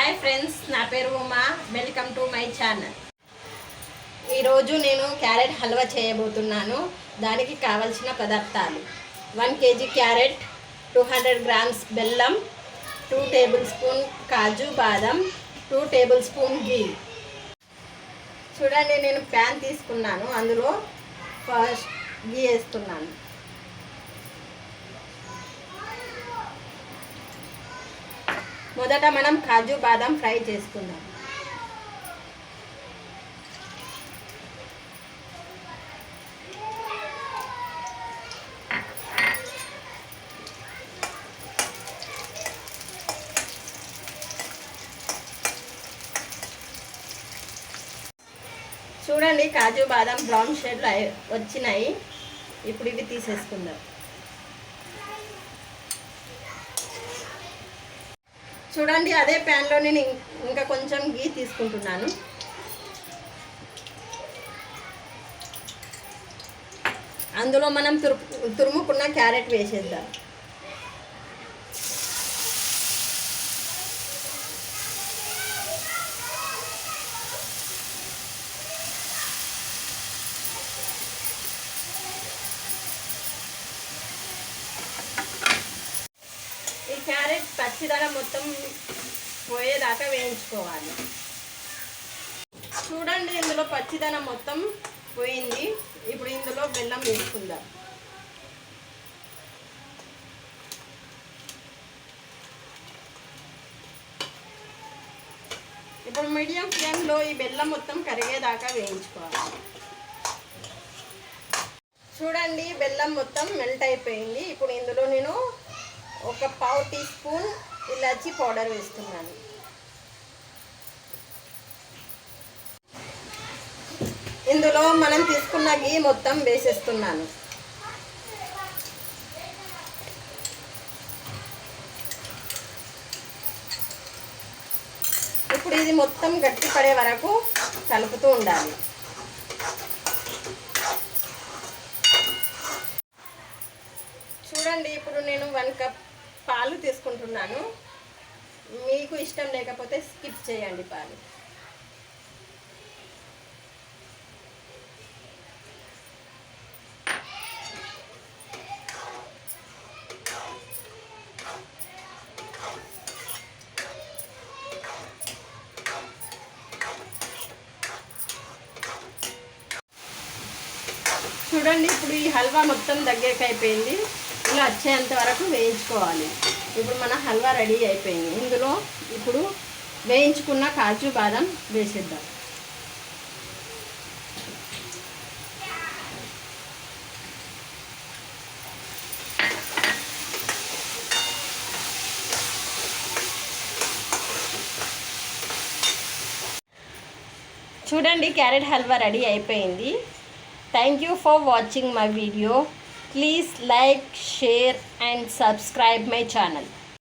Hi friends, నా పేరు Uma. Welcome to my channel. ఈరోజు నేను క్యారెట్ హల్వా చేయబోతున్నాను. దానికి కావలసిన పదార్థాలు: 1 kg క్యారెట్, 200 grams బెల్లం, 2 tablespoon కాజు బాదం, 2 tablespoon ఘీ. చూడండి, నేను ప్యాన్ తీసుకున్నాను. అందులో ఫస్ట్ ఘీ వేస్తున్నాను. మొదట మనం కాజు బాదం ఫ్రై చేసుకుందాం. చూడండి, కాజు బాదం బ్రౌన్ షేడ్లో వచ్చినాయి. ఇప్పుడు ఇవి తీసేసుకుందాం. చూడండి, అదే ప్యాన్లో నేను ఇంకా కొంచెం ఘీ తీసుకుంటున్నాను. అందులో మనం తురుముకున్న క్యారెట్ వేసేద్దాం. క్యారెట్ పచ్చిదనం మొత్తం పోయేదాకా వేయించుకోవాలి. చూడండి, ఇందులో పచ్చిదనం మొత్తం పోయింది. ఇప్పుడు ఇందులో బెల్లం వేసుకుందాం. ఇప్పుడు మీడియం ఫ్లేమ్లో ఈ బెల్లం మొత్తం కరిగేదాకా వేయించుకోవాలి. చూడండి, బెల్లం మొత్తం మెల్ట్ అయిపోయింది. ఇప్పుడు ఇందులో నేను 1/4 టీ స్పూన్ ఇలాచీ పౌడర్ వేస్తున్నాను. ఇందులో మనం తీసుకున్న ఘీ మొత్తం వేసేస్తున్నాను. ఇప్పుడు ఇది మొత్తం గట్టి పడే వరకు కలుపుతూ ఉండాలి. చూడండి, ఇప్పుడు నేను 1 కప్ పాలు తీసుకుంటున్నాను. మీకు ఇష్టం లేకపోతే స్కిప్ చేయండి పాలు. చూడండి, ఇప్పుడు ఈ హల్వా మొత్తం దగ్గరికి అయిపోయింది. ఇలా వచ్చేంత వరకు వేయించుకోవాలి. ఇప్పుడు మన హల్వా రెడీ అయిపోయింది. ఇందులో ఇప్పుడు వేయించుకున్న కాజు బాదం వేసేద్దాం. చూడండి, క్యారెట్ హల్వా రెడీ అయిపోయింది. Thank you for watching my video. Please like, share and subscribe my channel.